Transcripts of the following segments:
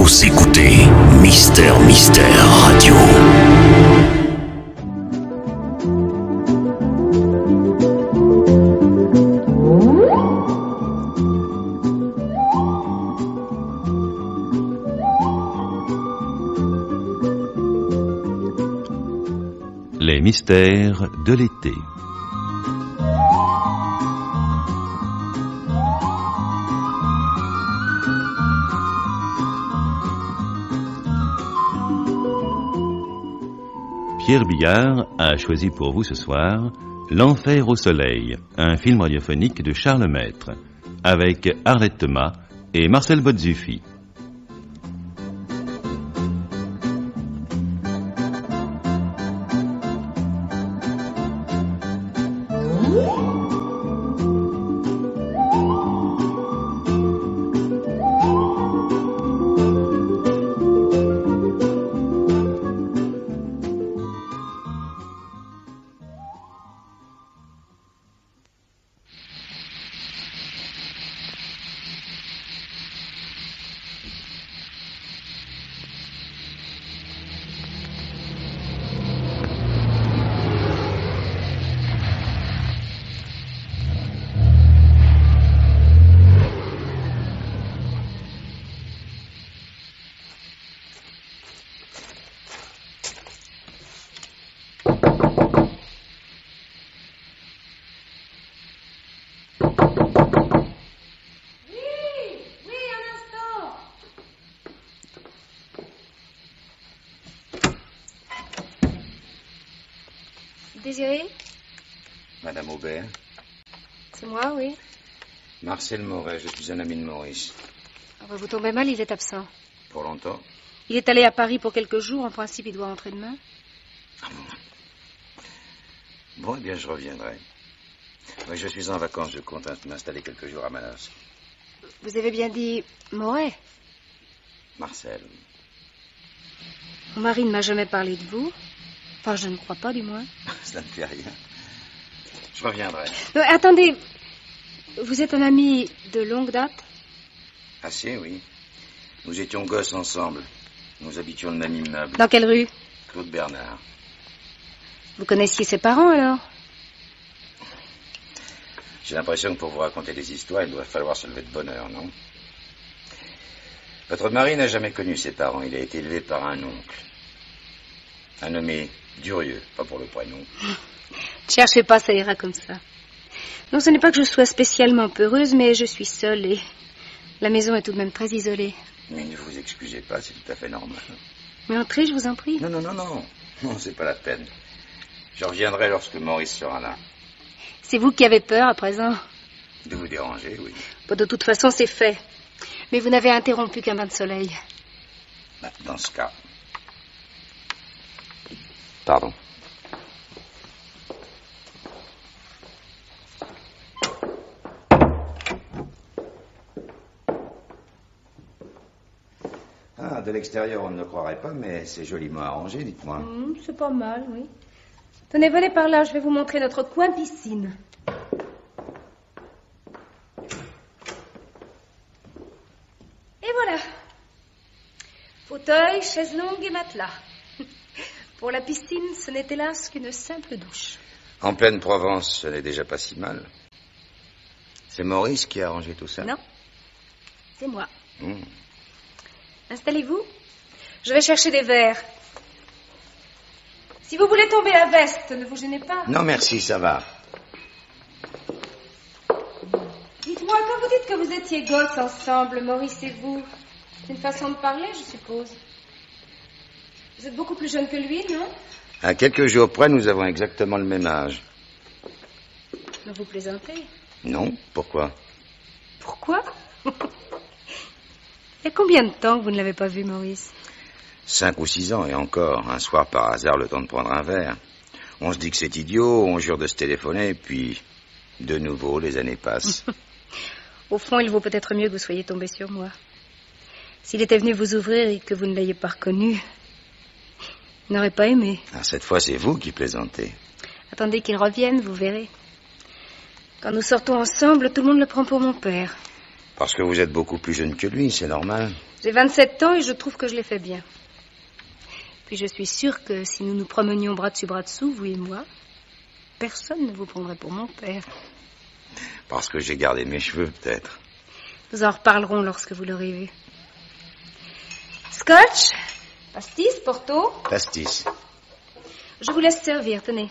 Vous écoutez Mystère Radio. Les mystères de l'été. Pierre Billard a choisi pour vous ce soir L'Enfer au Soleil, un film radiophonique de Charles Maître, avec Arlette Thomas et Marcel Bozzuffi. Désiré? Madame Aubert? C'est moi, oui. Marcel Moret, je suis un ami de Maurice. Ah bah, vous tombez mal, il est absent. Pour longtemps? Il est allé à Paris pour quelques jours. En principe, il doit rentrer demain. Ah bon? Bon, eh bien, je reviendrai. Oui, je suis en vacances, je compte m'installer quelques jours à Manos. Vous avez bien dit Moret? Marcel. Mon mari ne m'a jamais parlé de vous. Enfin, je ne crois pas, du moins. Ça ne fait rien. Je reviendrai. Attendez, vous êtes un ami de longue date? Assez, oui. Nous étions gosses ensemble. Nous habitions le même immeuble. Dans quelle rue? Claude Bernard. Vous connaissiez ses parents, alors? J'ai l'impression que pour vous raconter des histoires, il doit falloir se lever de bonne heure, non? Votre mari n'a jamais connu ses parents. Il a été élevé par un oncle. Un nommé Durieux, pas pour le prénom. Ne cherchez pas, ça ira comme ça. Non, ce n'est pas que je sois spécialement peureuse, mais je suis seule et la maison est tout de même très isolée. Mais ne vous excusez pas, c'est tout à fait normal. Mais entrez, je vous en prie. Non. Non, c'est pas la peine. Je reviendrai lorsque Maurice sera là. C'est vous qui avez peur, à présent? De vous déranger, oui. Bon, de toute façon, c'est fait. Mais vous n'avez interrompu qu'un bain de soleil. Dans ce cas... Pardon. Ah, de l'extérieur, on ne le croirait pas, mais c'est joliment arrangé, dites-moi. C'est pas mal, oui. Tenez, venez par là, je vais vous montrer notre coin piscine. Et voilà. Fauteuil, chaise longue et matelas. Pour la piscine, ce n'est hélas qu'une simple douche. En pleine Provence, ce n'est déjà pas si mal. C'est Maurice qui a arrangé tout ça? Non, c'est moi. Installez-vous. Je vais chercher des verres. Si vous voulez tomber la veste, ne vous gênez pas. Non, merci, ça va. Dites-moi, quand vous dites que vous étiez gosses ensemble, Maurice et vous, c'est une façon de parler, je suppose. Vous êtes beaucoup plus jeune que lui, non? À quelques jours près, nous avons exactement le même âge. Mais vous plaisantez? Non, pourquoi? Pourquoi? Il y a combien de temps que vous ne l'avez pas vu, Maurice? 5 ou 6 ans, et encore, un soir par hasard, le temps de prendre un verre. On se dit que c'est idiot, on jure de se téléphoner, puis de nouveau, les années passent. Au fond, il vaut peut-être mieux que vous soyez tombé sur moi. S'il était venu vous ouvrir et que vous ne l'ayez pas reconnu, il n'aurait pas aimé. Ah, cette fois, c'est vous qui plaisantez. Attendez qu'il revienne, vous verrez. Quand nous sortons ensemble, tout le monde le prend pour mon père. Parce que vous êtes beaucoup plus jeune que lui, c'est normal. J'ai 27 ans et je trouve que je l'ai fait bien. Puis je suis sûre que si nous nous promenions bras dessus bras dessous, vous et moi, personne ne vous prendrait pour mon père. Parce que j'ai gardé mes cheveux, peut-être. Nous en reparlerons lorsque vous l'aurez vu. Scotch, pastis, Porto. Pastis. Je vous laisse servir, tenez.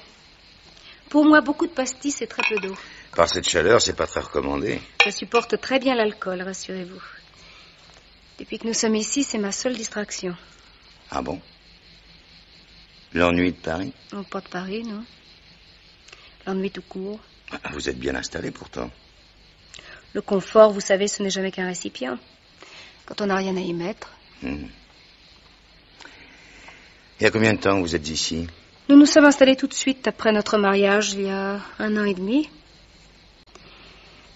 Pour moi, beaucoup de pastis et très peu d'eau. Par cette chaleur, c'est pas très recommandé. Je supporte très bien l'alcool, rassurez-vous. Depuis que nous sommes ici, c'est ma seule distraction. Ah bon? L'ennui de Paris? Oh, pas de Paris, non. L'ennui tout court. Vous êtes bien installé pourtant. Le confort, vous savez, ce n'est jamais qu'un récipient. Quand on n'a rien à y mettre. Il y a combien de temps que vous êtes ici? Nous nous sommes installés tout de suite après notre mariage, il y a 1 an et demi.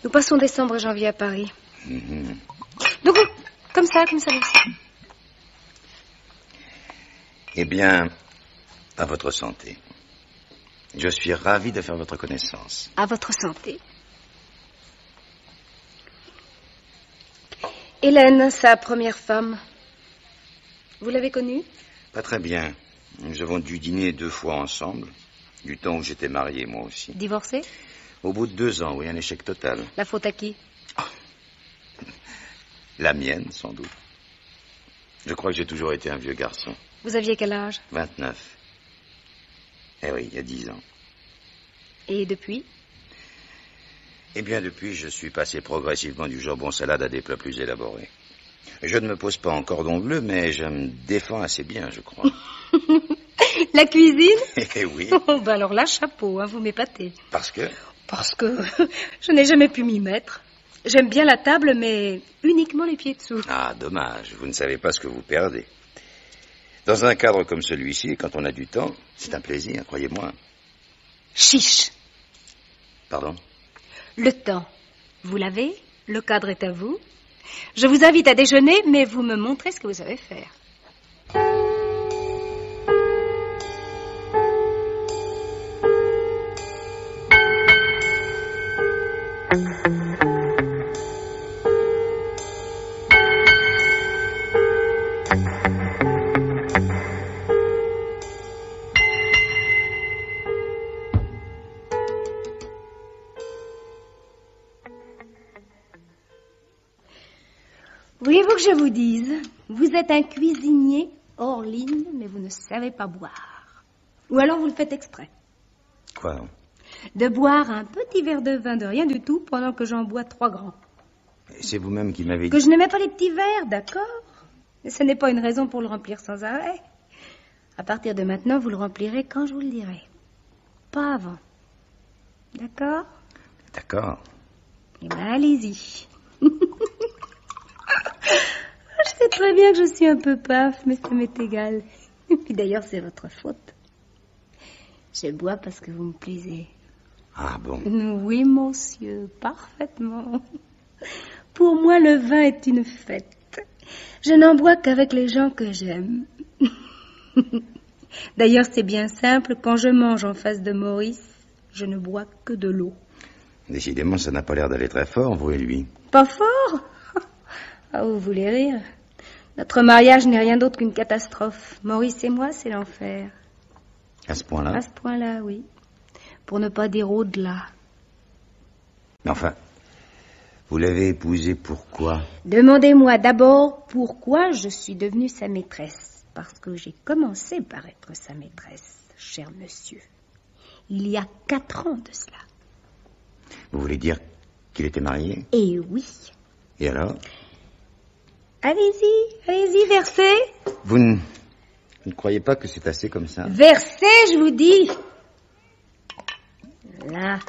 Nous passons décembre et janvier à Paris. Donc, comme ça. Eh bien, à votre santé. Je suis ravi de faire votre connaissance. À votre santé. Hélène, sa première femme. Vous l'avez connue? Pas très bien. Nous avons dû dîner 2 fois ensemble, du temps où j'étais marié, moi aussi. Divorcée? Au bout de 2 ans, oui, un échec total. La faute à qui? La mienne, sans doute. Je crois que j'ai toujours été un vieux garçon. Vous aviez quel âge? 29. Eh oui, il y a 10 ans. Et depuis? Eh bien, depuis, je suis passé progressivement du jambon salade à des plats plus élaborés. Je ne me pose pas en cordon bleu, mais je me défends assez bien, je crois. La cuisine? Eh oui. Oh, ben alors là, chapeau, hein, vous m'épatez. Parce que? Parce que je n'ai jamais pu m'y mettre. J'aime bien la table, mais uniquement les pieds dessous. Ah, dommage, vous ne savez pas ce que vous perdez. Dans un cadre comme celui-ci, quand on a du temps, c'est un plaisir, croyez-moi. Chiche. Pardon? Le temps, vous l'avez? Le cadre est à vous. Je vous invite à déjeuner, mais vous me montrez ce que vous savez faire. Voulez-vous que je vous dise, vous êtes un cuisinier hors ligne, mais vous ne savez pas boire. Ou alors vous le faites exprès. Quoi? De boire un petit verre de vin de rien du tout pendant que j'en bois 3 grands. C'est vous-même qui m'avez dit... Que je n'aimais pas les petits verres, d'accord? Mais ce n'est pas une raison pour le remplir sans arrêt. À partir de maintenant, vous le remplirez quand je vous le dirai. Pas avant. D'accord? D'accord. Eh bien, allez-y. Je sais très bien que je suis un peu paf, mais ça m'est égal. Et puis d'ailleurs, c'est votre faute. Je bois parce que vous me plaisez. Ah bon? Oui, monsieur, parfaitement. Pour moi, le vin est une fête. Je n'en bois qu'avec les gens que j'aime. D'ailleurs, c'est bien simple. Quand je mange en face de Maurice, je ne bois que de l'eau. Décidément, ça n'a pas l'air d'aller très fort, vous et lui. Pas fort? Ah, vous voulez rire? Notre mariage n'est rien d'autre qu'une catastrophe. Maurice et moi, c'est l'enfer. À ce point-là? À ce point-là, oui. Pour ne pas dire au-delà. Mais enfin, vous l'avez épousé pourquoi? Demandez-moi d'abord pourquoi je suis devenue sa maîtresse. Parce que j'ai commencé par être sa maîtresse, cher monsieur. Il y a 4 ans de cela. Vous voulez dire qu'il était marié? Eh oui. Et alors? Allez-y, versez. Vous ne croyez pas que c'est assez comme ça? Versez, je vous dis. Là,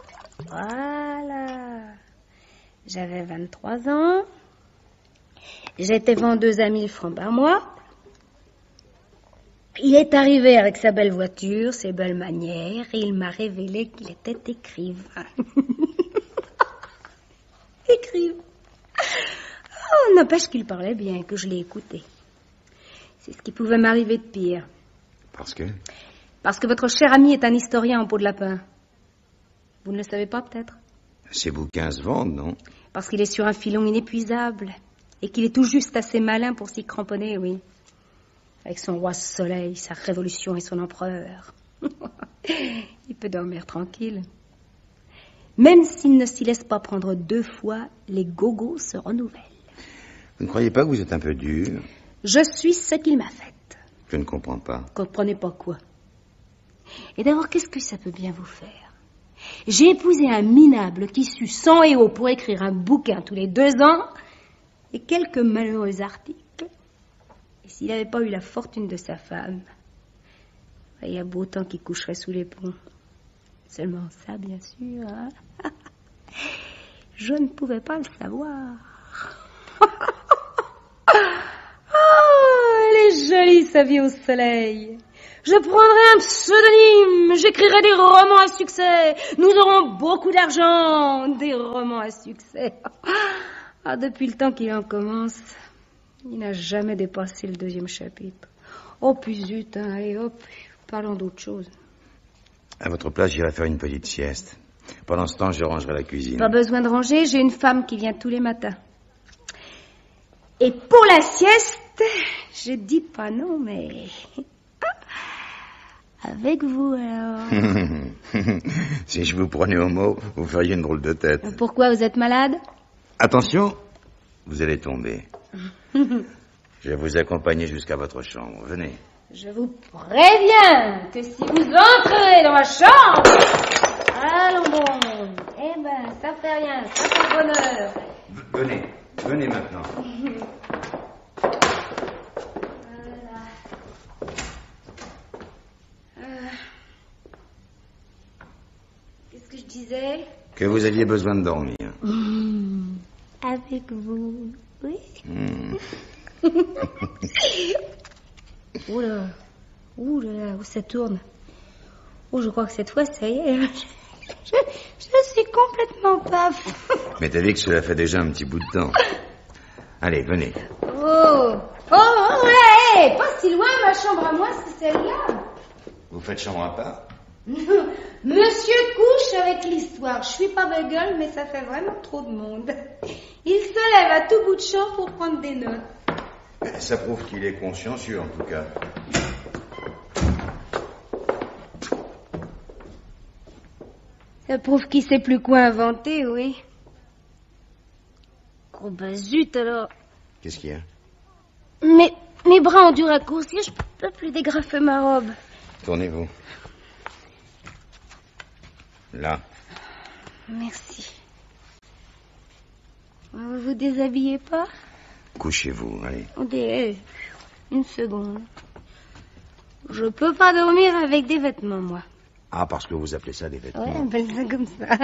voilà. J'avais 23 ans. J'étais vendeuse à 1000 francs par mois. Il est arrivé avec sa belle voiture, ses belles manières, et il m'a révélé qu'il était écrivain. Écrivain. Oh, n'empêche qu'il parlait bien, que je l'ai écouté. C'est ce qui pouvait m'arriver de pire. Parce que? Parce que votre cher ami est un historien en peau de lapin. Vous ne le savez pas, peut-être? Ces bouquins se vendent, non? Parce qu'il est sur un filon inépuisable et qu'il est tout juste assez malin pour s'y cramponner, oui. Avec son roi soleil, sa révolution et son empereur. Il peut dormir tranquille. Même s'il ne s'y laisse pas prendre 2 fois, les gogos se renouvellent. Vous ne croyez pas que vous êtes un peu dur? Je suis ce qu'il m'a fait. Je ne comprends pas. Comprenez pas quoi? Et d'abord, qu'est-ce que ça peut bien vous faire? J'ai épousé un minable qui sut sang et eau pour écrire un bouquin tous les 2 ans et quelques malheureux articles. Et s'il n'avait pas eu la fortune de sa femme, il y a beau temps qu'il coucherait sous les ponts. Seulement ça, bien sûr, hein? Je ne pouvais pas le savoir. Oh, elle est jolie, sa vie au soleil. Je prendrai un pseudonyme, j'écrirai des romans à succès. Nous aurons beaucoup d'argent, des romans à succès. Ah, depuis le temps qu'il en commence, il n'a jamais dépassé le 2e chapitre. Oh, puis zut, hein, allez hop, parlons d'autre chose. À votre place, j'irai faire une petite sieste. Pendant ce temps, je rangerai la cuisine. Pas besoin de ranger, j'ai une femme qui vient tous les matins. Et pour la sieste, je dis pas non, mais... Avec vous, alors. Si je vous prenais au mot, vous feriez une drôle de tête. Pourquoi, vous êtes malade? Attention, vous allez tomber. Je vais vous accompagner jusqu'à votre chambre. Venez. Je vous préviens que si vous entrez dans ma chambre... Allons bon. Eh ben, ça fait rien, ça fait bonheur. Venez maintenant. Qu'est-ce que je disais? Que vous aviez besoin de dormir. Avec vous, oui. Ouh là, où ça tourne. Oh, je crois que cette fois, ça y est. Je suis complètement paf. Mais t'as dit que cela fait déjà un petit bout de temps. Allez, venez. Oh, ouais, pas si loin, ma chambre à moi, c'est celle-là. Vous faites chambre à part? Monsieur couche avec l'histoire. Je suis pas bugle, mais ça fait vraiment trop de monde. Il se lève à tout bout de champ pour prendre des notes. Ça prouve qu'il est consciencieux, en tout cas. Ça prouve qu'il sait plus quoi inventer, oui. Oh, bah zut, alors. Qu'est-ce qu'il y a? Mes bras ont dû raccourcir, je peux plus dégrafer ma robe. Tournez-vous. Là. Merci. Vous vous déshabillez pas? Couchez-vous, allez. Attendez, une seconde. Je peux pas dormir avec des vêtements, moi. Ah, parce que vous appelez ça des vêtements. Ouais, on appelle ça comme ça.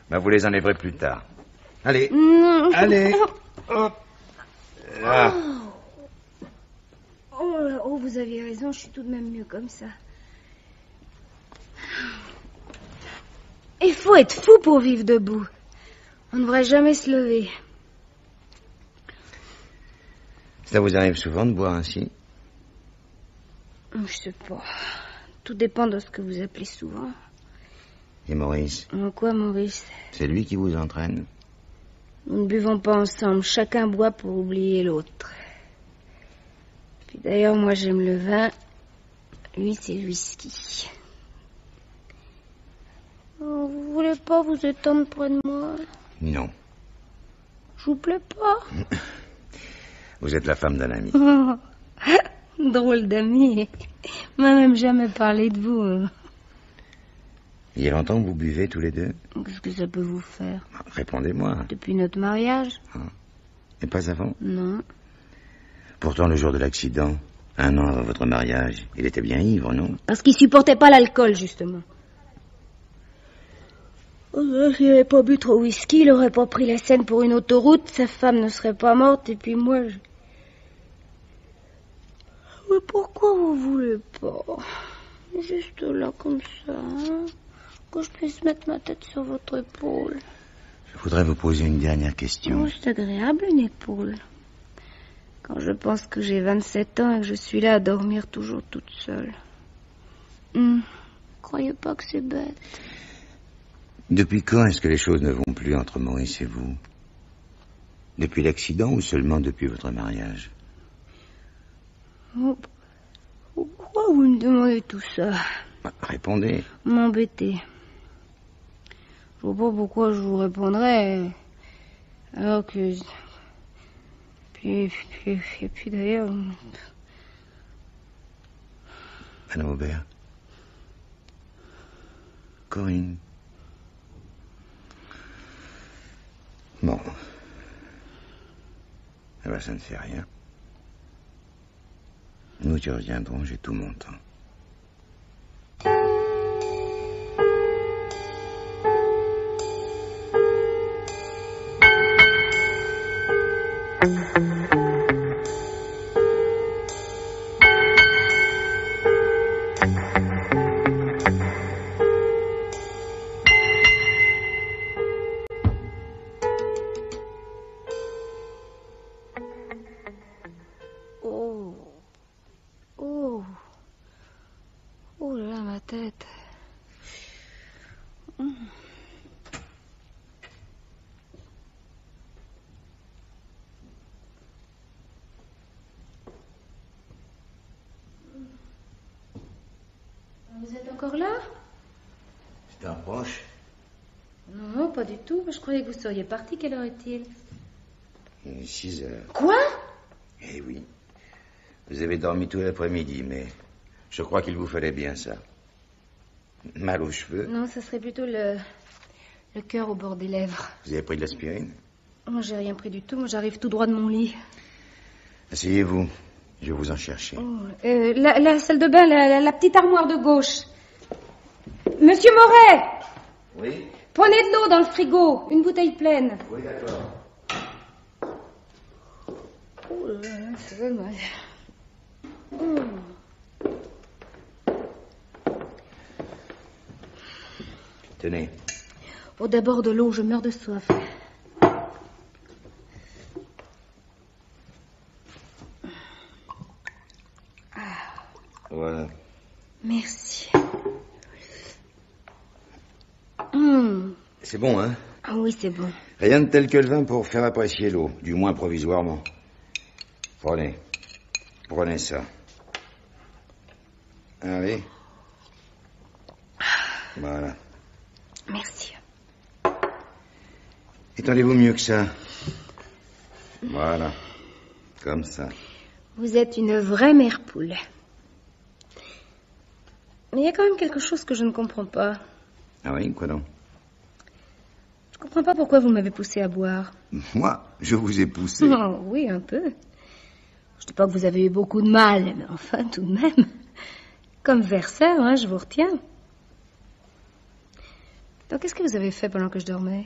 Ben, vous les enlèverez plus tard. Allez. Non. Allez. Hop. Là. Oh, vous aviez raison, je suis tout de même mieux comme ça. Il faut être fou pour vivre debout. On ne devrait jamais se lever. Ça vous arrive souvent de boire ainsi? Je sais pas. Tout dépend de ce que vous appelez souvent. Et Maurice? En quoi, Maurice? C'est lui qui vous entraîne? Nous ne buvons pas ensemble. Chacun boit pour oublier l'autre. Puis d'ailleurs, moi, j'aime le vin. Lui, c'est le whisky. Oh, vous voulez pas vous étendre près de moi? Non. Je vous plais pas? Vous êtes la femme d'un ami. Drôle d'ami. M'a même jamais parlé de vous. Il y a longtemps que vous buvez tous les deux? Qu'est-ce que ça peut vous faire? Répondez-moi. Depuis notre mariage? Et pas avant? Non. Pourtant, le jour de l'accident, 1 an avant votre mariage, il était bien ivre, non? Parce qu'il supportait pas l'alcool, justement. S'il n'avait pas bu trop whisky, il aurait pas pris la Seine pour une autoroute, sa femme ne serait pas morte, et puis moi, Mais pourquoi vous voulez pas? Juste là, comme ça, hein? Que je puisse mettre ma tête sur votre épaule. Je voudrais vous poser une dernière question. Oh, c'est agréable, une épaule. Quand je pense que j'ai 27 ans et que je suis là à dormir toujours toute seule. Croyez pas que c'est bête. Depuis quand est-ce que les choses ne vont plus entre Maurice et vous? Depuis l'accident ou seulement depuis votre mariage? Pourquoi vous me demandez tout ça? Répondez. M'embêter. Je vois pas pourquoi je vous répondrais. Alors que... Puis d'ailleurs... Madame Aubert. Corinne. Bon. Eh ben, ça ne fait rien. Nous y reviendrons, j'ai tout mon temps. Oh là là, ma tête. Vous êtes encore là? C'est un proche? Non, pas du tout. Je croyais que vous seriez parti. Quelle heure est-il? 6 heures. Quoi? Eh oui. Vous avez dormi tout l'après-midi, mais je crois qu'il vous fallait bien ça. Mal aux cheveux? Non, ça serait plutôt le cœur au bord des lèvres. Vous avez pris de l'aspirine? Moi, j'ai rien pris du tout. Moi, j'arrive tout droit de mon lit. Asseyez-vous. Je vais vous en chercher. La salle de bain, la petite armoire de gauche. Monsieur Moret! Oui? Prenez de l'eau dans le frigo. Une bouteille pleine. Oui, d'accord. Oh là là, ça va mal. Tenez. Oh, d'abord de l'eau, je meurs de soif. Voilà. Merci. C'est bon, hein? Ah oui, c'est bon. Rien de tel que le vin pour faire apprécier l'eau, du moins provisoirement. Prenez. Prenez ça. Allez. Voilà. Merci. Étendez-vous mieux que ça. Voilà. Comme ça. Vous êtes une vraie mère poule. Mais il y a quand même quelque chose que je ne comprends pas. Ah oui, quoi donc? Je comprends pas pourquoi vous m'avez poussé à boire. Moi, je vous ai poussé. Oh, oui, un peu. Je dis pas que vous avez eu beaucoup de mal, mais enfin, tout de même. Comme verseur, hein, je vous retiens. Donc, qu'est-ce que vous avez fait pendant que je dormais?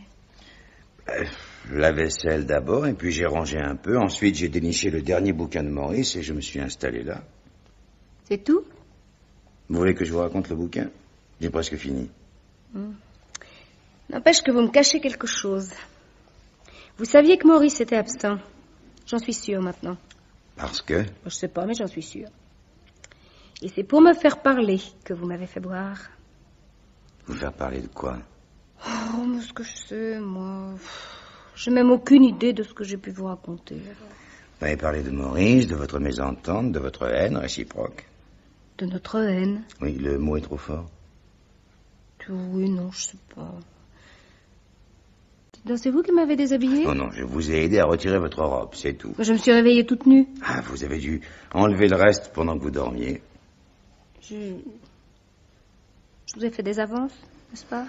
La vaisselle d'abord, et puis j'ai rangé un peu. Ensuite, j'ai déniché le dernier bouquin de Maurice et je me suis installé là. C'est tout? Vous voulez que je vous raconte le bouquin? J'ai presque fini. N'empêche que vous me cachez quelque chose. Vous saviez que Maurice était absent. J'en suis sûre maintenant. Parce que? Je sais pas, mais j'en suis sûre. Et c'est pour me faire parler que vous m'avez fait boire. Vous faire parler de quoi? Oh, mais ce que je sais, moi... J'ai même aucune idée de ce que j'ai pu vous raconter. Vous m'avez parlé de Maurice, de votre mésentente, de votre haine réciproque. De notre haine? Oui, le mot est trop fort. Oui, non, je sais pas. Donc c'est vous qui m'avez déshabillée? Non, non, je vous ai aidé à retirer votre robe, c'est tout. Je me suis réveillée toute nue. Ah, vous avez dû enlever le reste pendant que vous dormiez. Je vous ai fait des avances, n'est-ce pas?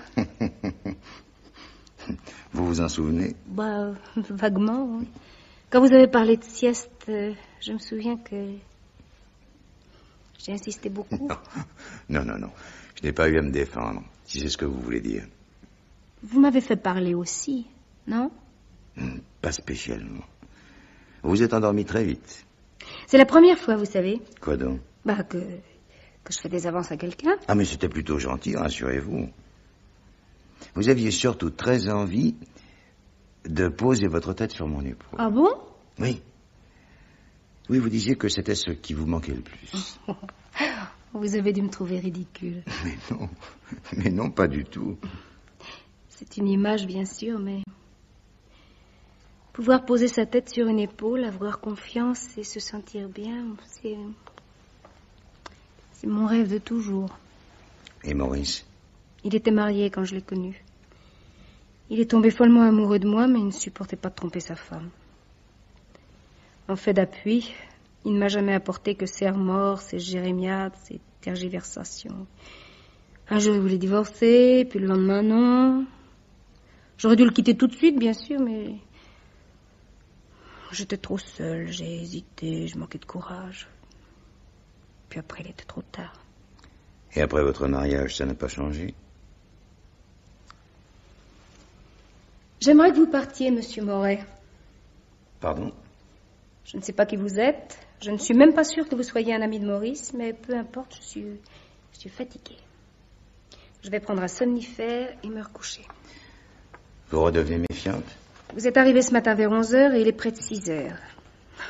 Vous vous en souvenez? Bah, vaguement, oui. Quand vous avez parlé de sieste, je me souviens que j'ai insisté beaucoup. Non, non, non. Je n'ai pas eu à me défendre, si c'est ce que vous voulez dire. Vous m'avez fait parler aussi, non? Pas spécialement. Vous êtes endormi très vite. C'est la première fois, vous savez. Quoi donc? Bah, que je fais des avances à quelqu'un. Ah, mais c'était plutôt gentil, rassurez-vous. Vous aviez surtout très envie de poser votre tête sur mon épaule. Ah bon? Oui. Oui, vous disiez que c'était ce qui vous manquait le plus. Vous avez dû me trouver ridicule. Mais non, pas du tout. C'est une image, bien sûr, mais... pouvoir poser sa tête sur une épaule, avoir confiance et se sentir bien, c'est mon rêve de toujours. Et Maurice? Il était marié quand je l'ai connu. Il est tombé follement amoureux de moi, mais il ne supportait pas de tromper sa femme. En fait d'appui, il ne m'a jamais apporté que ses remords, ses jérémiades, ses tergiversations. Un jour, il voulait divorcer, puis le lendemain, non. J'aurais dû le quitter tout de suite, bien sûr, mais... j'étais trop seule, j'ai hésité, je manquais de courage. Puis après, il était trop tard. Et après votre mariage, ça n'a pas changé? J'aimerais que vous partiez, monsieur Moret. Pardon? Je ne sais pas qui vous êtes. Je ne suis même pas sûre que vous soyez un ami de Maurice, mais peu importe, je suis fatiguée. Je vais prendre un somnifère et me recoucher. Vous redevenez méfiante? Vous êtes arrivé ce matin vers 11h et il est près de 6h.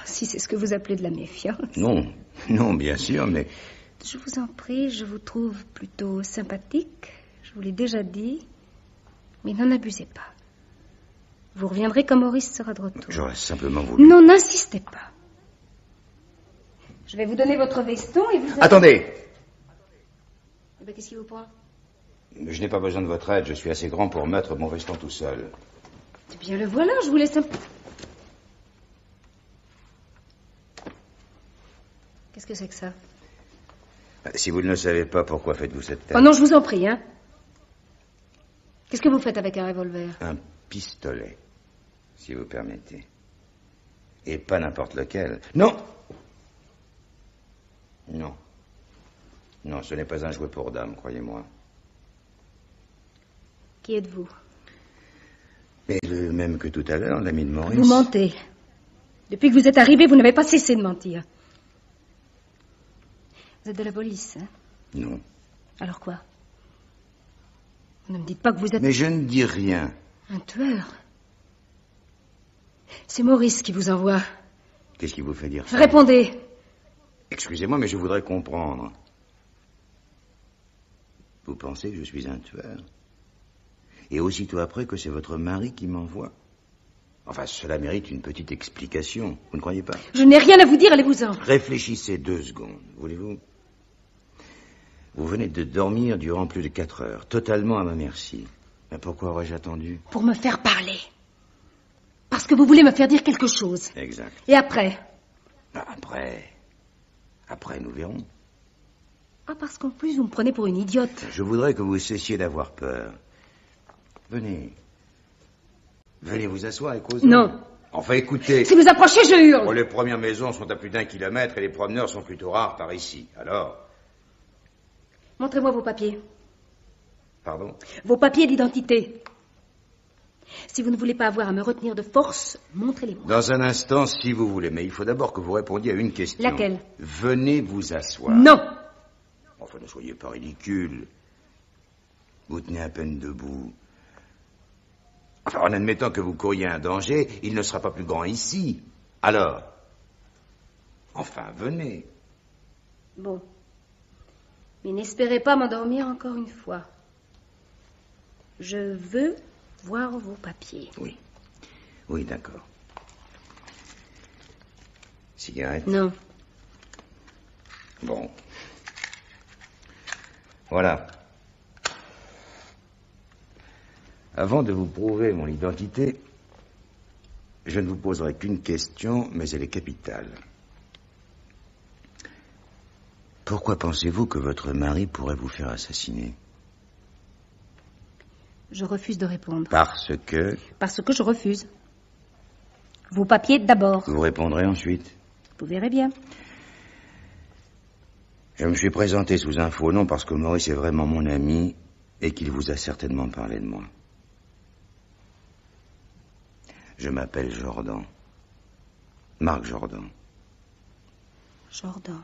Si c'est ce que vous appelez de la méfiance. Non, non, bien sûr, mais... Je vous en prie, je vous trouve plutôt sympathique. Je vous l'ai déjà dit. Mais n'en abusez pas. Vous reviendrez quand Maurice sera de retour. J'aurais simplement voulu... Non, n'insistez pas. Je vais vous donner votre veston et vous... Attendez! Eh bien, qu'est-ce qui vous prend? Je n'ai pas besoin de votre aide, je suis assez grand pour mettre mon veston tout seul. Eh bien, le voilà, je vous laisse un... Qu'est-ce que c'est que ça? Si vous ne le savez pas, pourquoi faites-vous cette tête? Oh non, je vous en prie, hein. Qu'est-ce que vous faites avec un revolver? Un pistolet, si vous permettez. Et pas n'importe lequel. Non! Non. Non, ce n'est pas un jouet pour dames, croyez-moi. Qui êtes-vous? Mais le même que tout à l'heure, l'ami de Maurice. Vous mentez. Depuis que vous êtes arrivé, vous n'avez pas cessé de mentir. Vous êtes de la police, hein? Non. Alors quoi? Vous ne me dites pas que vous êtes... Mais je ne dis rien. Un tueur? C'est Maurice qui vous envoie. Qu'est-ce qui vous fait dire ça? Répondez. Excusez-moi, mais je voudrais comprendre. Vous pensez que je suis un tueur? Et aussitôt après que c'est votre mari qui m'envoie? Enfin, cela mérite une petite explication, vous ne croyez pas? Je n'ai rien à vous dire, allez-vous-en. Réfléchissez 2 secondes, voulez-vous? Vous venez de dormir durant plus de 4 heures, totalement à ma merci. Mais pourquoi aurais-je attendu? Pour me faire parler. Parce que vous voulez me faire dire quelque chose. Exact. Et après? Après, nous verrons. Ah, parce qu'en plus, vous me prenez pour une idiote. Je voudrais que vous cessiez d'avoir peur. Venez. Venez vous asseoir et causer. Non. Enfin, écoutez. Si vous approchez, je hurle. Oh, les premières maisons sont à plus d'1 kilomètre et les promeneurs sont plutôt rares par ici. Alors? Montrez-moi vos papiers. Pardon? Vos papiers d'identité. Si vous ne voulez pas avoir à me retenir de force, montrez-les-moi. Dans un instant, si vous voulez. Mais il faut d'abord que vous répondiez à une question. Laquelle? Venez vous asseoir. Non. Enfin, ne soyez pas ridicule. Vous tenez à peine debout. Enfin, en admettant que vous couriez un danger, il ne sera pas plus grand ici. Alors? Enfin, venez. Bon. Mais n'espérez pas m'endormir encore une fois. Je veux voir vos papiers. Oui. Oui, d'accord. Cigarette? Non. Bon. Voilà. Avant de vous prouver mon identité, je ne vous poserai qu'une question, mais elle est capitale. Pourquoi pensez-vous que votre mari pourrait vous faire assassiner? Je refuse de répondre. Parce que... Parce que je refuse. Vos papiers d'abord. Vous répondrez ensuite. Vous verrez bien. Je me suis présenté sous un faux nom parce que Maurice est vraiment mon ami et qu'il vous a certainement parlé de moi. Je m'appelle Jordan. Marc Jordan. Jordan.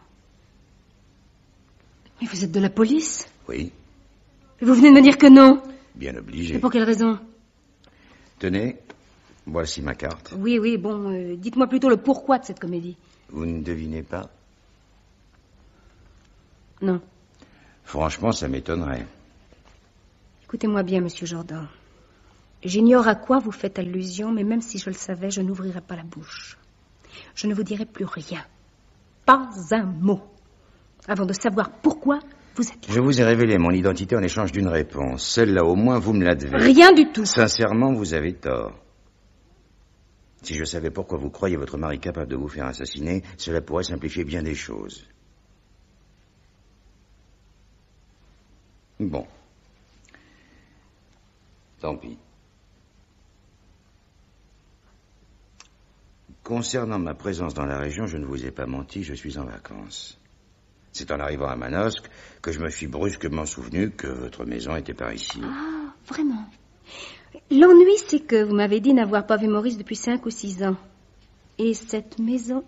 Mais vous êtes de la police? Oui, Et vous venez de me dire que non. bien obligé. Et pour quelle raison? Tenez, voici ma carte. Oui, bon, dites-moi plutôt le pourquoi de cette comédie. Vous ne devinez pas? Non. Franchement, ça m'étonnerait. Écoutez-moi bien, monsieur Jordan. J'ignore à quoi vous faites allusion, mais même si je le savais, je n'ouvrirais pas la bouche. Je ne vous dirai plus rien. Pas un mot. Avant de savoir pourquoi vous êtes là. Je vous ai révélé mon identité en échange d'une réponse. Celle-là, au moins, vous me la devez. Rien du tout. Sincèrement, vous avez tort. Si je savais pourquoi vous croyez votre mari capable de vous faire assassiner, cela pourrait simplifier bien des choses. Bon. Tant pis. Concernant ma présence dans la région, je ne vous ai pas menti, je suis en vacances. C'est en arrivant à Manosque que je me suis brusquement souvenu que votre maison était par ici. Ah, vraiment. L'ennui, c'est que vous m'avez dit n'avoir pas vu Maurice depuis 5 ou 6 ans. Et cette maison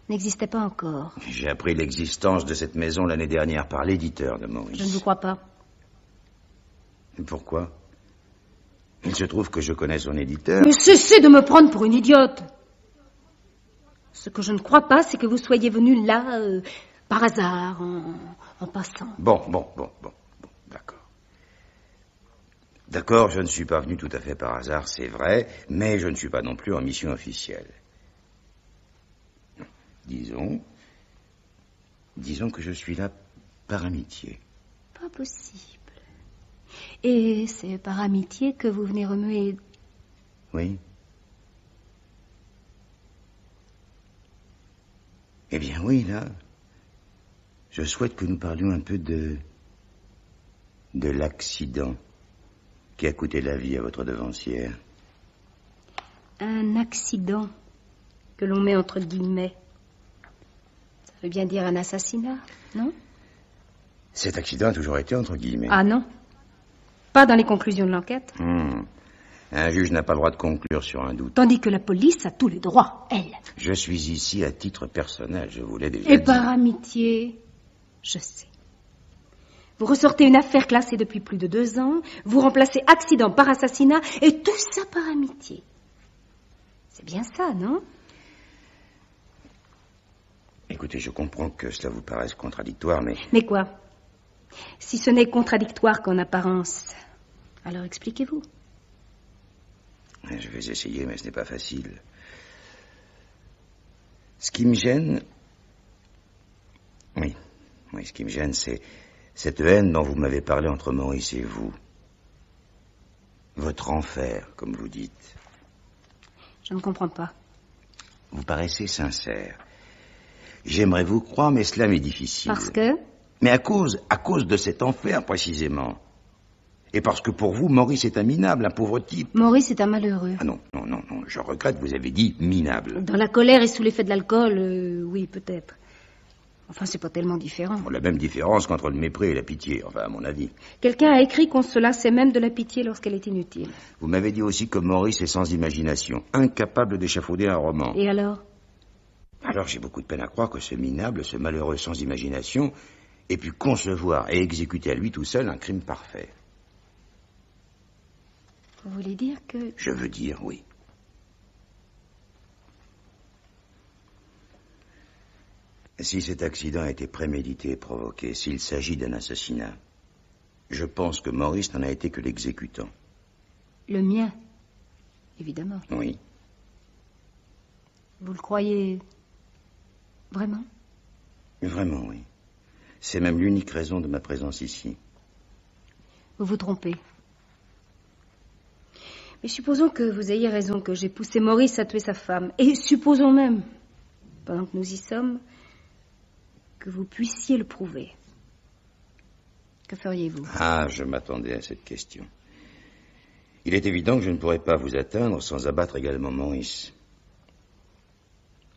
n'existait pas encore. J'ai appris l'existence de cette maison l'année dernière par l'éditeur de Maurice. Je ne vous crois pas. Pourquoi? Il se trouve que je connais son éditeur. Mais cessez de me prendre pour une idiote. Ce que je ne crois pas, c'est que vous soyez venu là, par hasard, en passant. Bon, d'accord. D'accord, je ne suis pas venu tout à fait par hasard, c'est vrai, mais je ne suis pas non plus en mission officielle. Disons que je suis là par amitié. Pas possible. Et c'est par amitié que vous venez remuer... Oui. Eh bien oui, là, je souhaite que nous parlions un peu de l'accident qui a coûté la vie à votre devancière. Un accident que l'on met entre guillemets. Ça veut bien dire un assassinat, non? Cet accident a toujours été entre guillemets. Ah non. Pas dans les conclusions de l'enquête. Un juge n'a pas le droit de conclure sur un doute. Tandis que la police a tous les droits, elle. Je suis ici à titre personnel, je vous l'ai déjà Et dit. par amitié, je sais. Vous ressortez une affaire classée depuis plus de 2 ans, vous remplacez accident par assassinat, et tout ça par amitié. C'est bien ça, non? Écoutez, je comprends que cela vous paraisse contradictoire, mais... Mais quoi? Si ce n'est contradictoire qu'en apparence, alors expliquez-vous. Je vais essayer, mais ce n'est pas facile. Ce qui me gêne... Oui, ce qui me gêne, c'est cette haine dont vous m'avez parlé entre Maurice et vous. Votre enfer, comme vous dites. Je ne comprends pas. Vous paraissez sincère. J'aimerais vous croire, mais cela m'est difficile. Parce que? Mais à cause de cet enfer, précisément. Et parce que pour vous, Maurice est un minable, un pauvre type. Maurice est un malheureux. Ah non, je regrette, vous avez dit minable. Dans la colère et sous l'effet de l'alcool, oui, peut-être. Enfin, c'est pas tellement différent. La même différence qu'entre le mépris et la pitié, enfin, à mon avis. Quelqu'un a écrit qu'on se lassait même de la pitié lorsqu'elle est inutile. Vous m'avez dit aussi que Maurice est sans imagination, incapable d'échafauder un roman. Et alors? Alors j'ai beaucoup de peine à croire que ce minable, ce malheureux sans imagination, ait pu concevoir et exécuter à lui tout seul un crime parfait. Vous voulez dire que... Je veux dire oui. Si cet accident a été prémédité et provoqué, s'il s'agit d'un assassinat, je pense que Maurice n'en a été que l'exécutant. Le mien, évidemment. Oui. Vous le croyez vraiment? Vraiment, oui. C'est même l'unique raison de ma présence ici. Vous vous trompez. Mais supposons que vous ayez raison, que j'ai poussé Maurice à tuer sa femme. Et supposons même, pendant que nous y sommes, que vous puissiez le prouver. Que feriez-vous? Ah, je m'attendais à cette question. Il est évident que je ne pourrais pas vous atteindre sans abattre également Maurice.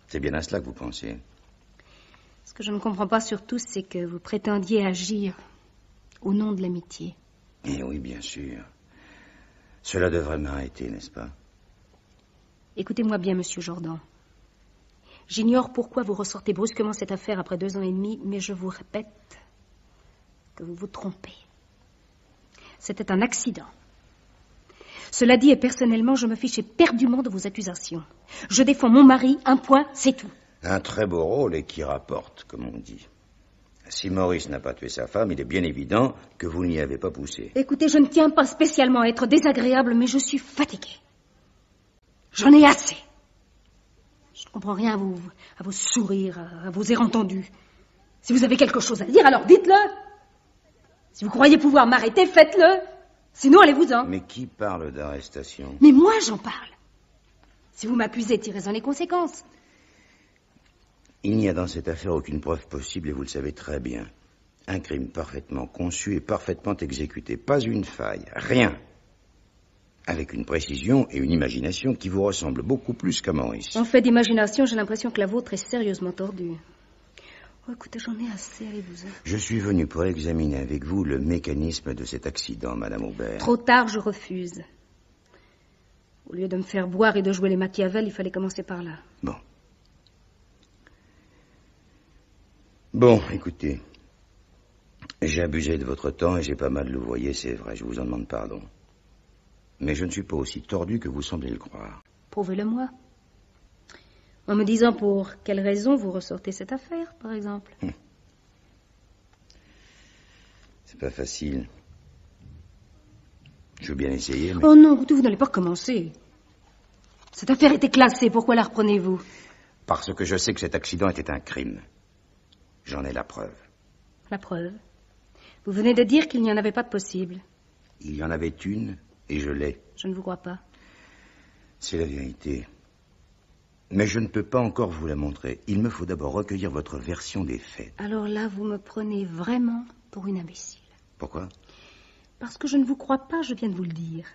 C'est bien à cela que vous pensez. Ce que je ne comprends pas surtout, c'est que vous prétendiez agir au nom de l'amitié. Eh oui, bien sûr. Cela devrait m'arrêter, n'est-ce pas? Écoutez-moi bien, monsieur Jordan. J'ignore pourquoi vous ressortez brusquement cette affaire après 2 ans et demi, mais je vous répète que vous vous trompez. C'était un accident. Cela dit, et personnellement, je me fiche éperdument de vos accusations. Je défends mon mari, un point, c'est tout. Un très beau rôle et qui rapporte, comme on dit. Si Maurice n'a pas tué sa femme, il est bien évident que vous n'y avez pas poussé. Écoutez, je ne tiens pas spécialement à être désagréable, mais je suis fatiguée. J'en ai assez. Je ne comprends rien à vos sourires, à vos airs entendus. Si vous avez quelque chose à dire, alors dites-le. Si vous croyez pouvoir m'arrêter, faites-le. Sinon, allez-vous-en. Mais qui parle d'arrestation? Mais moi, j'en parle. Si vous m'accusez, tirez-en les conséquences. Il n'y a dans cette affaire aucune preuve possible et vous le savez très bien. Un crime parfaitement conçu et parfaitement exécuté. Pas une faille, rien. Avec une précision et une imagination qui vous ressemblent beaucoup plus qu'à Maurice. En fait d'imagination, j'ai l'impression que la vôtre est sérieusement tordue. Oh, écoutez, j'en ai assez, allez-vous-en. Je suis venu pour examiner avec vous le mécanisme de cet accident, Madame Aubert. Trop tard, je refuse. Au lieu de me faire boire et de jouer les Machiavel, il fallait commencer par là. Bon, écoutez. J'ai abusé de votre temps et j'ai pas mal louvoyé, c'est vrai, je vous en demande pardon. Mais je ne suis pas aussi tordu que vous semblez le croire. Prouvez-le-moi. En me disant pour quelle raison vous ressortez cette affaire, par exemple. C'est pas facile. Je veux bien essayer, mais... Oh non, écoutez, vous n'allez pas recommencer. Cette affaire était classée, pourquoi la reprenez-vous? Parce que je sais que cet accident était un crime. J'en ai la preuve. La preuve? Vous venez de dire qu'il n'y en avait pas de possible. Il y en avait une, et je l'ai. Je ne vous crois pas. C'est la vérité. Mais je ne peux pas encore vous la montrer. Il me faut d'abord recueillir votre version des faits. Alors là, vous me prenez vraiment pour une imbécile. Pourquoi? Parce que je ne vous crois pas, je viens de vous le dire.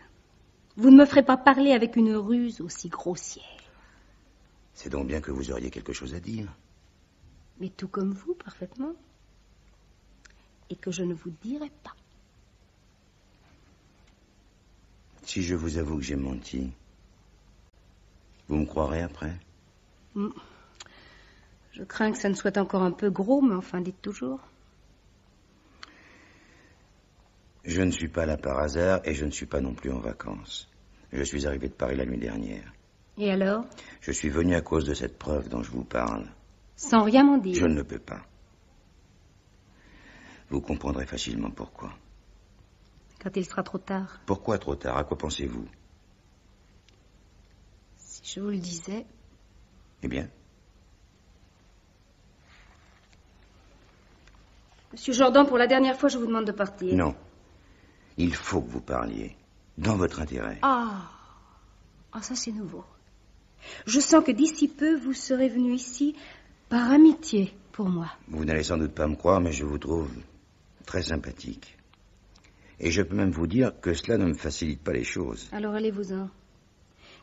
Vous ne me ferez pas parler avec une ruse aussi grossière. C'est donc bien que vous auriez quelque chose à dire. Mais tout comme vous, parfaitement. Et que je ne vous dirai pas. Si je vous avoue que j'ai menti, vous me croirez après? Je crains que ça ne soit encore un peu gros, mais enfin, dites toujours. Je ne suis pas là par hasard et je ne suis pas non plus en vacances. Je suis arrivé de Paris la nuit dernière. Et alors? Je suis venu à cause de cette preuve dont je vous parle. Sans rien m'en dire. Je ne le peux pas. Vous comprendrez facilement pourquoi. Quand il sera trop tard. Pourquoi trop tard? À quoi pensez-vous? Si je vous le disais... Eh bien? Monsieur Jordan, pour la dernière fois, je vous demande de partir. Non. Il faut que vous parliez. Dans votre intérêt. Ah, ça c'est nouveau. Je sens que d'ici peu, vous serez venu ici par amitié pour moi. Vous n'allez sans doute pas me croire, mais je vous trouve très sympathique. Et je peux même vous dire que cela ne me facilite pas les choses. Alors allez-vous-en.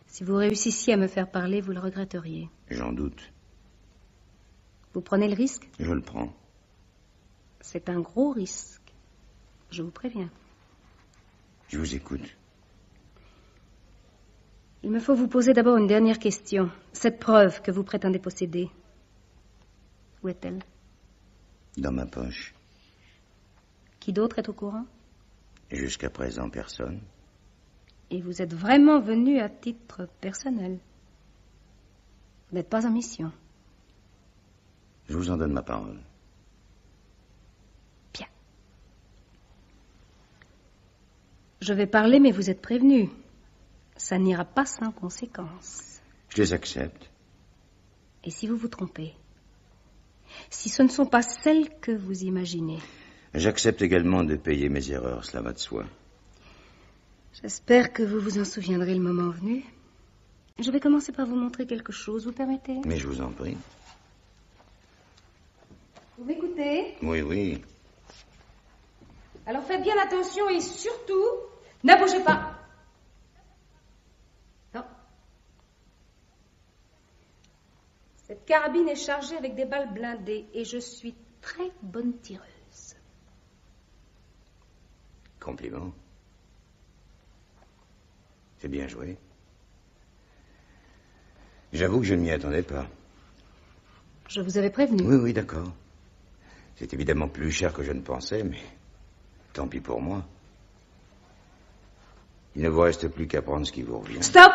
Si vous réussissiez à me faire parler, vous le regretteriez. J'en doute. Vous prenez le risque? Je le prends. C'est un gros risque. Je vous préviens. Je vous écoute. Il me faut vous poser d'abord une dernière question. Cette preuve que vous prétendez posséder, où est-elle? Dans ma poche. Qui d'autre est au courant? Jusqu'à présent, personne. Et vous êtes vraiment venu à titre personnel. Vous n'êtes pas en mission. Je vous en donne ma parole. Bien. Je vais parler, mais vous êtes prévenu. Ça n'ira pas sans conséquences. Je les accepte. Et si vous vous trompez? Si ce ne sont pas celles que vous imaginez? J'accepte également de payer mes erreurs, cela va de soi. J'espère que vous vous en souviendrez le moment venu. Je vais commencer par vous montrer quelque chose, vous permettez? Mais je vous en prie. Vous m'écoutez? Oui, oui. Alors faites bien attention et surtout, ne bougez pas. Non. Cette carabine est chargée avec des balles blindées et je suis très bonne tireuse. Compliment. C'est bien joué. J'avoue que je ne m'y attendais pas. Je vous avais prévenu. Oui, oui, d'accord. C'est évidemment plus cher que je ne pensais, mais tant pis pour moi. Il ne vous reste plus qu'à prendre ce qui vous revient. Stop!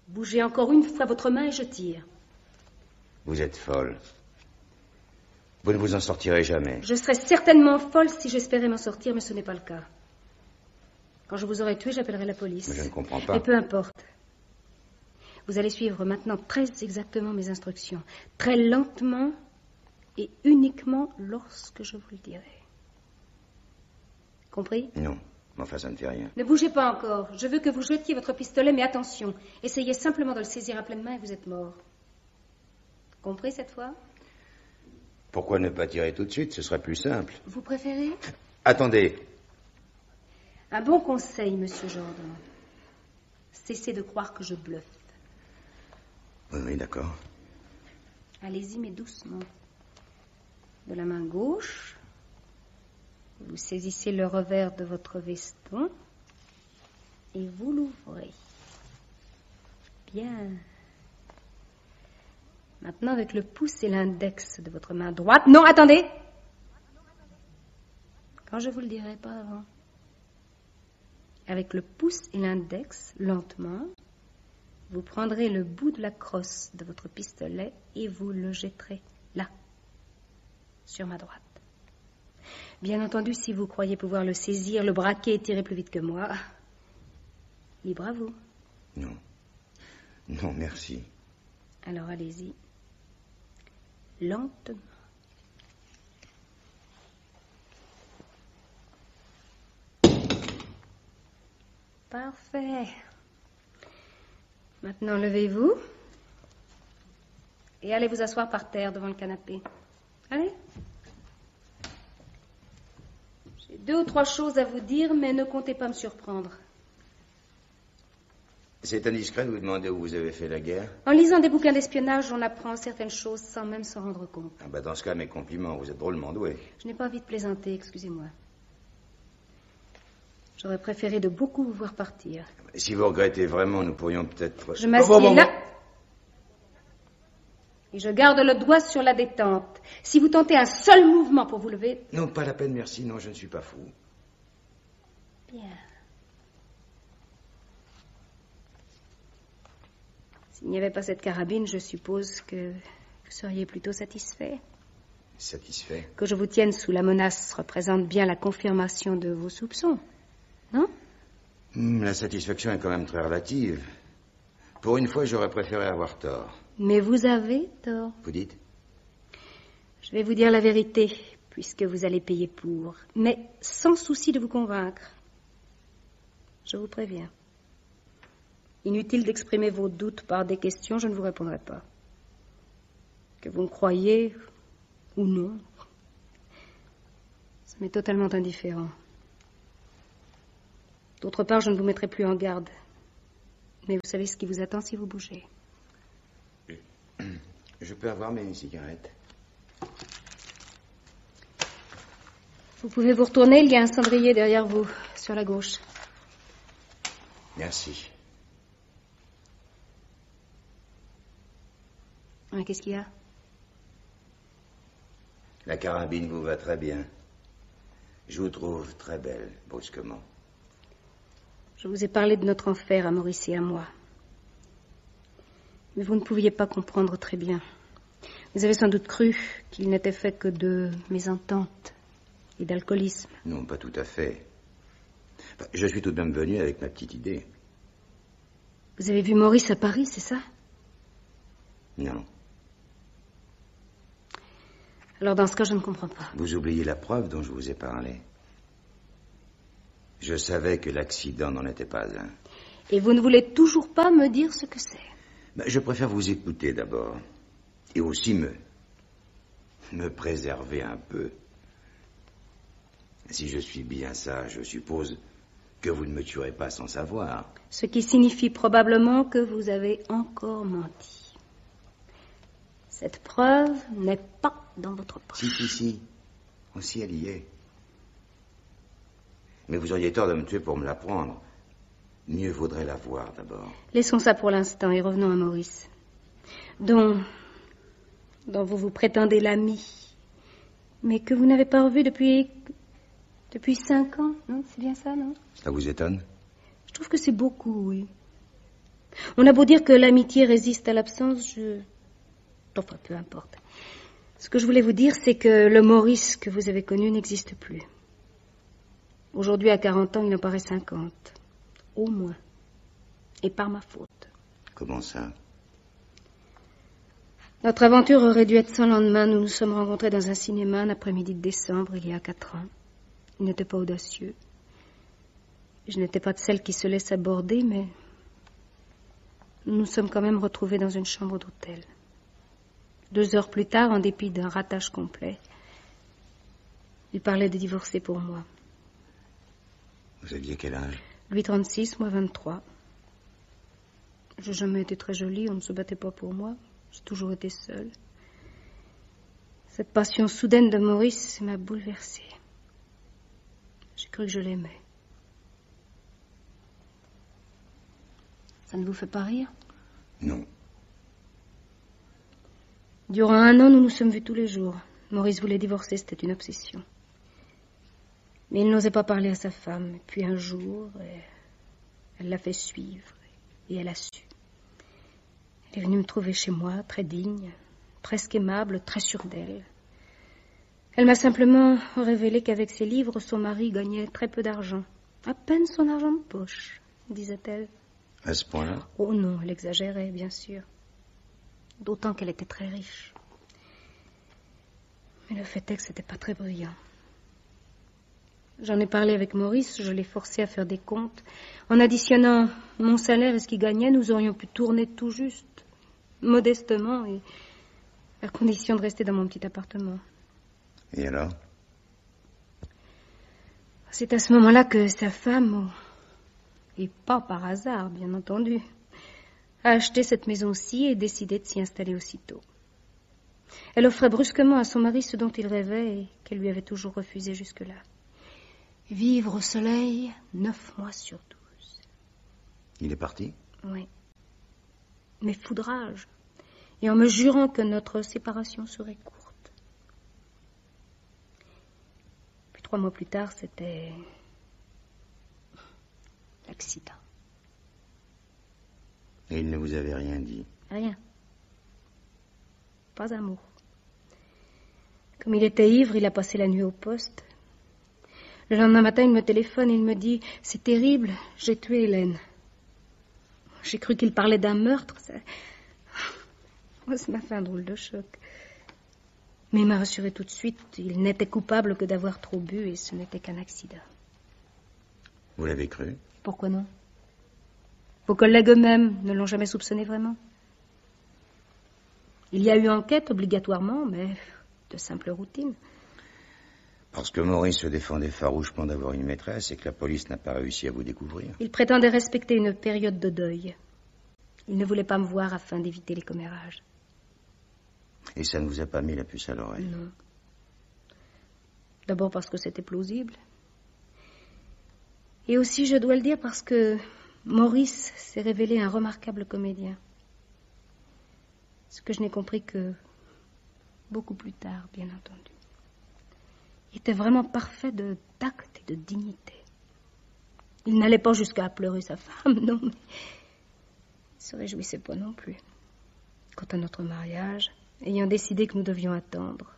Bougez encore une fois votre main et je tire. Vous êtes folle. Vous ne vous en sortirez jamais. Je serais certainement folle si j'espérais m'en sortir, mais ce n'est pas le cas. Quand je vous aurai tué, j'appellerai la police. Mais je ne comprends pas. Mais peu importe. Vous allez suivre maintenant très exactement mes instructions. Très lentement et uniquement lorsque je vous le dirai. Compris? Non, mais enfin, ça ne fait rien. Ne bougez pas encore. Je veux que vous jetiez votre pistolet, mais attention. Essayez simplement de le saisir à pleine main et vous êtes mort. Compris cette fois? Pourquoi ne pas tirer tout de suite? Ce serait plus simple. Vous préférez? Attendez. Un bon conseil, monsieur Jordan. Cessez de croire que je bluffe. Oui, d'accord. Allez-y, mais doucement. De la main gauche, vous saisissez le revers de votre veston et vous l'ouvrez. Bien. Maintenant, avec le pouce et l'index de votre main droite... Non, attendez! Quand je vous le dirai, pas avant. Avec le pouce et l'index, lentement, vous prendrez le bout de la crosse de votre pistolet et vous le jetterez là, sur ma droite. Bien entendu, si vous croyez pouvoir le saisir, le braquer et tirer plus vite que moi, libre à vous. Non. Non, merci. Alors allez-y. Lentement. Parfait. Maintenant, levez-vous et allez vous asseoir par terre devant le canapé. Allez. J'ai 2 ou 3 choses à vous dire, mais ne comptez pas me surprendre. C'est indiscret de vous demander où vous avez fait la guerre? En lisant des bouquins d'espionnage, on apprend certaines choses sans même s'en rendre compte. Ah bah dans ce cas, mes compliments, vous êtes drôlement doué. Je n'ai pas envie de plaisanter, excusez-moi. J'aurais préféré de beaucoup vous voir partir. Si vous regrettez vraiment, nous pourrions peut-être... Je m'assieds là. Et je garde le doigt sur la détente. Si vous tentez un seul mouvement pour vous lever... Non, pas la peine, merci. Non, je ne suis pas fou. Bien. S'il n'y avait pas cette carabine, je suppose que vous seriez plutôt satisfait. Satisfait? Que je vous tienne sous la menace représente bien la confirmation de vos soupçons, non? La satisfaction est quand même très relative. Pour une fois, j'aurais préféré avoir tort. Mais vous avez tort. Vous dites? Je vais vous dire la vérité, puisque vous allez payer pour. Mais sans souci de vous convaincre. Je vous préviens. Inutile d'exprimer vos doutes par des questions, je ne vous répondrai pas. Que vous me croyez ou non, ça m'est totalement indifférent. D'autre part, je ne vous mettrai plus en garde. Mais vous savez ce qui vous attend si vous bougez. Je peux avoir mes cigarettes? Vous pouvez vous retourner, il y a un cendrier derrière vous, sur la gauche. Merci. Qu'est-ce qu'il y a? La carabine vous va très bien. Je vous trouve très belle, brusquement. Je vous ai parlé de notre enfer à Maurice et à moi. Mais vous ne pouviez pas comprendre très bien. Vous avez sans doute cru qu'il n'était fait que de mésentente et d'alcoolisme. Non, pas tout à fait. Je suis tout de même venu avec ma petite idée. Vous avez vu Maurice à Paris, c'est ça? Non. Alors dans ce cas, je ne comprends pas. Vous oubliez la preuve dont je vous ai parlé. Je savais que l'accident n'en était pas un. Et vous ne voulez toujours pas me dire ce que c'est? Je préfère vous écouter d'abord. Et aussi me préserver un peu. Si je suis bien sage, je suppose que vous ne me tuerez pas sans savoir. Ce qui signifie probablement que vous avez encore menti. Cette preuve n'est pas dans votre poche. Si. Aussi, elle y est. Mais vous auriez tort de me tuer pour me l'apprendre. Mieux vaudrait la voir d'abord. Laissons ça pour l'instant et revenons à Maurice. Dont vous vous prétendez l'ami, mais que vous n'avez pas revu depuis 5 ans, non? C'est bien ça, non? Ça vous étonne? Je trouve que c'est beaucoup, oui. On a beau dire que l'amitié résiste à l'absence, Enfin, peu importe. Ce que je voulais vous dire, c'est que le Maurice que vous avez connu n'existe plus. Aujourd'hui, à 40 ans, il en paraît 50. Au moins. Et par ma faute. Comment ça? Notre aventure aurait dû être sans lendemain. Nous nous sommes rencontrés dans un cinéma un après-midi de décembre, il y a 4 ans. Il n'était pas audacieux. Je n'étais pas de celle qui se laisse aborder, mais nous nous sommes quand même retrouvés dans une chambre d'hôtel. 2 heures plus tard, en dépit d'un ratage complet, il parlait de divorcer pour moi. Vous aviez quel âge? Lui 36, moi 23. J'ai jamais été très jolie, on ne se battait pas pour moi. J'ai toujours été seule. Cette passion soudaine de Maurice m'a bouleversée. J'ai cru que je l'aimais. Ça ne vous fait pas rire? Non. Durant 1 an, nous nous sommes vus tous les jours. Maurice voulait divorcer, c'était une obsession. Mais il n'osait pas parler à sa femme. Et puis un jour, elle l'a fait suivre. Et elle a su. Elle est venue me trouver chez moi, très digne, presque aimable, très sûre d'elle. Elle m'a simplement révélé qu'avec ses livres, son mari gagnait très peu d'argent. À peine son argent de poche, disait-elle. À ce point-là? Oh non, elle exagérait, bien sûr. D'autant qu'elle était très riche. Mais le fait est que c'était pas très brillant. J'en ai parlé avec Maurice, je l'ai forcé à faire des comptes. En additionnant mon salaire et ce qu'il gagnait, nous aurions pu tourner tout juste, modestement, et à condition de rester dans mon petit appartement. Et alors? C'est à ce moment-là que sa femme, et pas par hasard, bien entendu, a acheté cette maison-ci et décidé de s'y installer aussitôt. Elle offrait brusquement à son mari ce dont il rêvait et qu'elle lui avait toujours refusé jusque-là. Vivre au soleil 9 mois sur 12. Il est parti? Oui. Mais foudrage. Et en me jurant que notre séparation serait courte. Puis 3 mois plus tard, c'était l'accident. Et il ne vous avait rien dit? Rien. Pas un mot. Comme il était ivre, il a passé la nuit au poste. Le lendemain matin, il me téléphone et il me dit « C'est terrible, j'ai tué Hélène. » J'ai cru qu'il parlait d'un meurtre. Ça m'a fait un drôle de choc. Mais il m'a rassuré tout de suite. Il n'était coupable que d'avoir trop bu et ce n'était qu'un accident. Vous l'avez cru? Pourquoi non? Vos collègues eux-mêmes ne l'ont jamais soupçonné vraiment? Il y a eu enquête obligatoirement, mais de simple routine. Parce que Maurice se défendait farouchement d'avoir une maîtresse et que la police n'a pas réussi à vous découvrir. Il prétendait respecter une période de deuil. Il ne voulait pas me voir afin d'éviter les commérages. Et ça ne vous a pas mis la puce à l'oreille? Non. D'abord parce que c'était plausible. Et aussi, je dois le dire, parce que Maurice s'est révélé un remarquable comédien. Ce que je n'ai compris que beaucoup plus tard, bien entendu. Il était vraiment parfait de tact et de dignité. Il n'allait pas jusqu'à pleurer sa femme, non, mais il se réjouissait pas non plus. Quant à notre mariage, ayant décidé que nous devions attendre,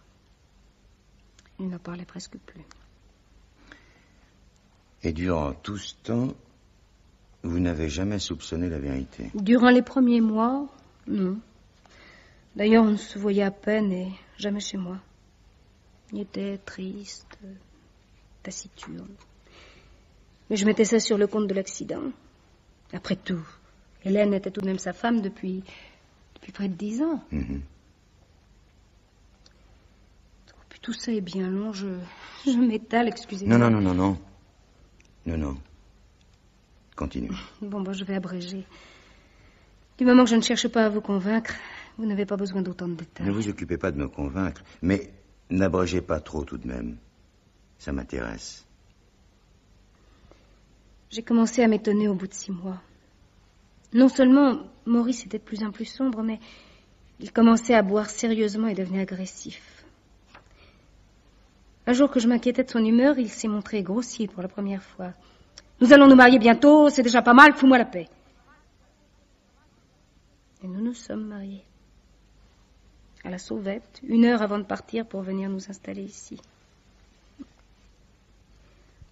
il n'en parlait presque plus. Et durant tout ce temps, vous n'avez jamais soupçonné la vérité? Durant les premiers mois, non. D'ailleurs, on se voyait à peine et jamais chez moi. Il était triste, taciturne. Mais je mettais ça sur le compte de l'accident. Après tout, Hélène était tout de même sa femme depuis près de 10 ans. Mm-hmm. Puis tout ça est bien long, je m'étale, excusez-moi. Non. Continue. Bon, je vais abréger. Du moment que je ne cherche pas à vous convaincre, vous n'avez pas besoin d'autant de détails. Ne vous occupez pas de me convaincre, mais n'abrégez pas trop tout de même. Ça m'intéresse. J'ai commencé à m'étonner au bout de 6 mois. Non seulement Maurice était de plus en plus sombre, mais il commençait à boire sérieusement et devenait agressif. Un jour que je m'inquiétais de son humeur, il s'est montré grossier pour la première fois. « Nous allons nous marier bientôt, c'est déjà pas mal, fous-moi la paix. » Et nous nous sommes mariés. À la sauvette, 1 heure avant de partir pour venir nous installer ici.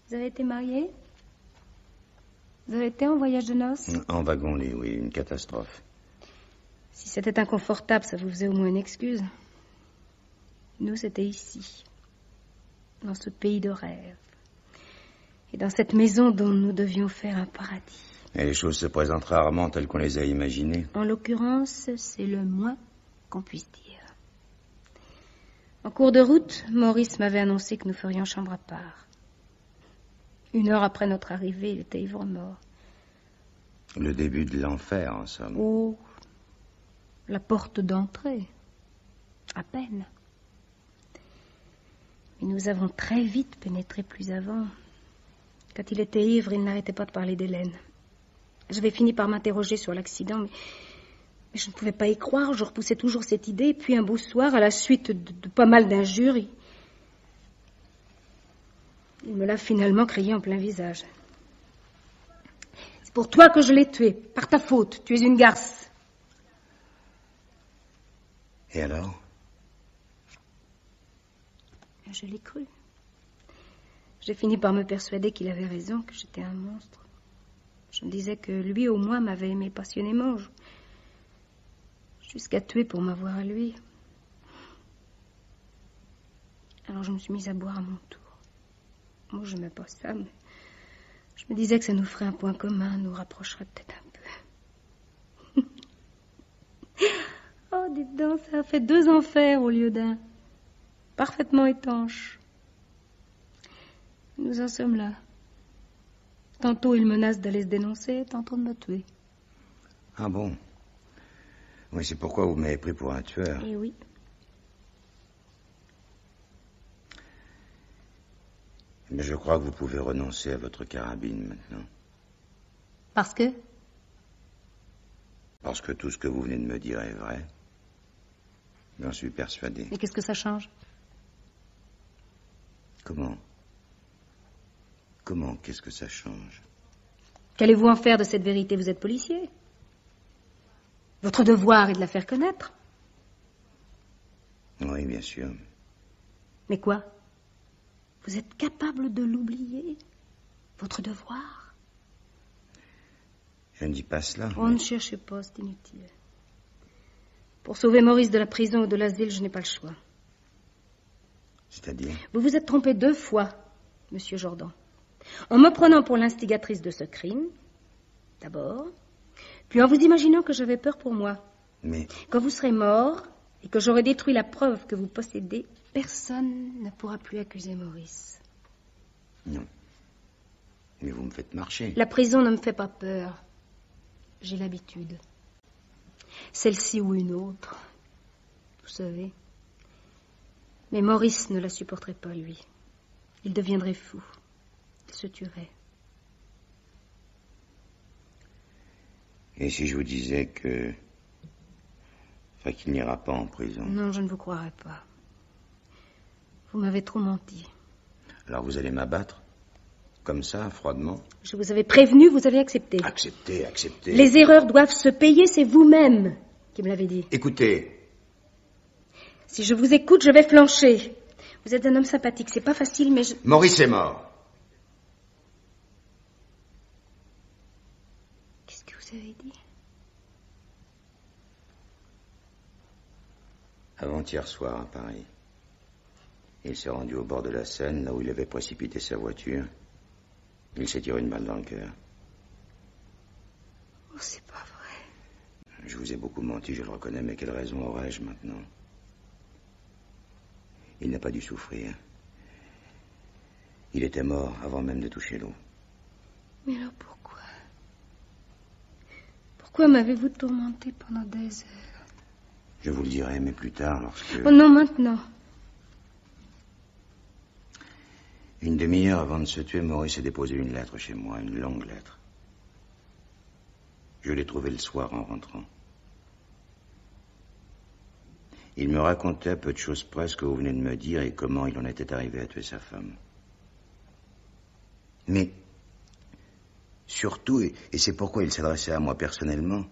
Vous avez été mariés? Vous avez été en voyage de noces? En wagon-lit, oui, une catastrophe. Si c'était inconfortable, ça vous faisait au moins une excuse. Nous, c'était ici, dans ce pays de rêve, et dans cette maison dont nous devions faire un paradis. Et les choses se présentent rarement telles qu'on les a imaginées. En l'occurrence, c'est le moins qu'on puisse dire. En cours de route, Maurice m'avait annoncé que nous ferions chambre à part. 1 heure après notre arrivée, il était ivre-mort. Le début de l'enfer, en somme. Oh, la porte d'entrée. À peine. Mais nous avons très vite pénétré plus avant. Quand il était ivre, il n'arrêtait pas de parler d'Hélène. J'avais fini par m'interroger sur l'accident, mais je ne pouvais pas y croire. Je repoussais toujours cette idée. Et puis un beau soir, à la suite de pas mal d'injures, il me l'a finalement crié en plein visage. C'est pour toi que je l'ai tué, par ta faute. Tu es une garce. Et alors? Je l'ai cru. J'ai fini par me persuader qu'il avait raison, que j'étais un monstre. Je me disais que lui, au moins, m'avait aimé passionnément, jusqu'à tuer pour m'avoir à lui. Alors je me suis mise à boire à mon tour. Moi, je n'aimais pas ça, mais je me disais que ça nous ferait un point commun, nous rapprocherait peut-être un peu. Oh, dites donc, ça a fait 2 enfers au lieu d'un. Parfaitement étanche. Nous en sommes là. Tantôt il menace d'aller se dénoncer, tantôt de me tuer. Ah bon? Oui, c'est pourquoi vous m'avez pris pour un tueur. Eh oui. Mais je crois que vous pouvez renoncer à votre carabine maintenant. Parce que? Parce que tout ce que vous venez de me dire est vrai. J'en suis persuadé. Et qu'est-ce que ça change? Comment qu'est-ce que ça change? Qu'allez-vous en faire de cette vérité? Vous êtes policier. Votre devoir est de la faire connaître. Oui, bien sûr. Mais quoi? Vous êtes capable de l'oublier? Votre devoir? Je ne dis pas cela. Oh, ne cherchez pas, c'est inutile. Pour sauver Maurice de la prison ou de l'asile, je n'ai pas le choix. C'est-à-dire? Vous vous êtes trompé 2 fois, monsieur Jordan. En me prenant pour l'instigatrice de ce crime, d'abord, puis en vous imaginant que j'avais peur pour moi. Mais... Quand vous serez mort et que j'aurai détruit la preuve que vous possédez, personne ne pourra plus accuser Maurice. Non. Mais vous me faites marcher. La prison ne me fait pas peur. J'ai l'habitude. Celle-ci ou une autre, vous savez. Mais Maurice ne la supporterait pas, lui. Il deviendrait fou. Il se tuerait. Et si je vous disais que... Enfin, qu'il n'ira pas en prison? Non, je ne vous croirais pas. Vous m'avez trop menti. Alors vous allez m'abattre? Comme ça, froidement? Je vous avais prévenu, vous avez accepté. Accepté. Les erreurs doivent se payer, c'est vous-même qui me l'avez dit. Écoutez. Si je vous écoute, je vais flancher. Vous êtes un homme sympathique, c'est pas facile, mais je... Maurice est mort. Qu'est-ce que vous avez dit? Avant-hier soir, à Paris. Il s'est rendu au bord de la Seine, là où il avait précipité sa voiture. Il s'est tiré une balle dans le cœur. Oh, c'est pas vrai. Je vous ai beaucoup menti, je le reconnais, mais quelle raison aurais-je maintenant? Il n'a pas dû souffrir. Il était mort avant même de toucher l'eau. Mais alors pourquoi? Pourquoi m'avez-vous tourmenté pendant des heures? Je vous le dirai, mais plus tard, lorsque... Oh non, maintenant. Une demi-heure avant de se tuer, Maurice a déposé une lettre chez moi, une longue lettre. Je l'ai trouvée le soir en rentrant. Il me racontait à peu de choses près ce que vous venez de me dire et comment il en était arrivé à tuer sa femme. Mais, surtout, et c'est pourquoi il s'adressait à moi personnellement,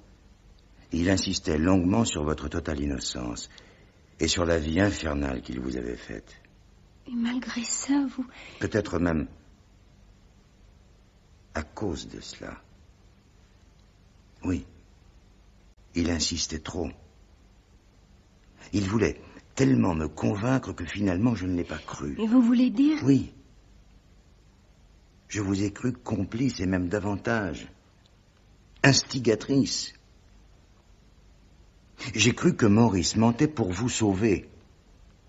il insistait longuement sur votre totale innocence. et sur la vie infernale qu'il vous avait faite. Et malgré ça, vous... Peut-être même à cause de cela. Oui, il insistait trop. Il voulait tellement me convaincre que finalement je ne l'ai pas cru. Et vous voulez dire... Oui. Je vous ai cru complice et même davantage. Instigatrice. J'ai cru que Maurice mentait pour vous sauver,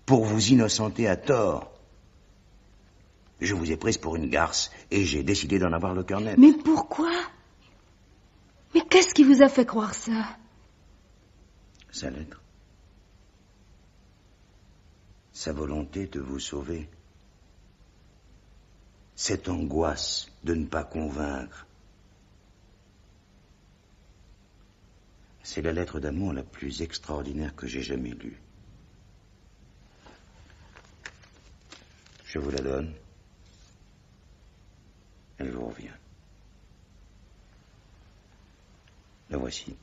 pour vous innocenter à tort. Je vous ai prise pour une garce et j'ai décidé d'en avoir le cœur net. Mais pourquoi? Mais qu'est-ce qui vous a fait croire ça? Sa lettre. Sa volonté de vous sauver. Cette angoisse de ne pas convaincre. C'est la lettre d'amour la plus extraordinaire que j'ai jamais lue. Je vous la donne. Elle vous revient. La voici.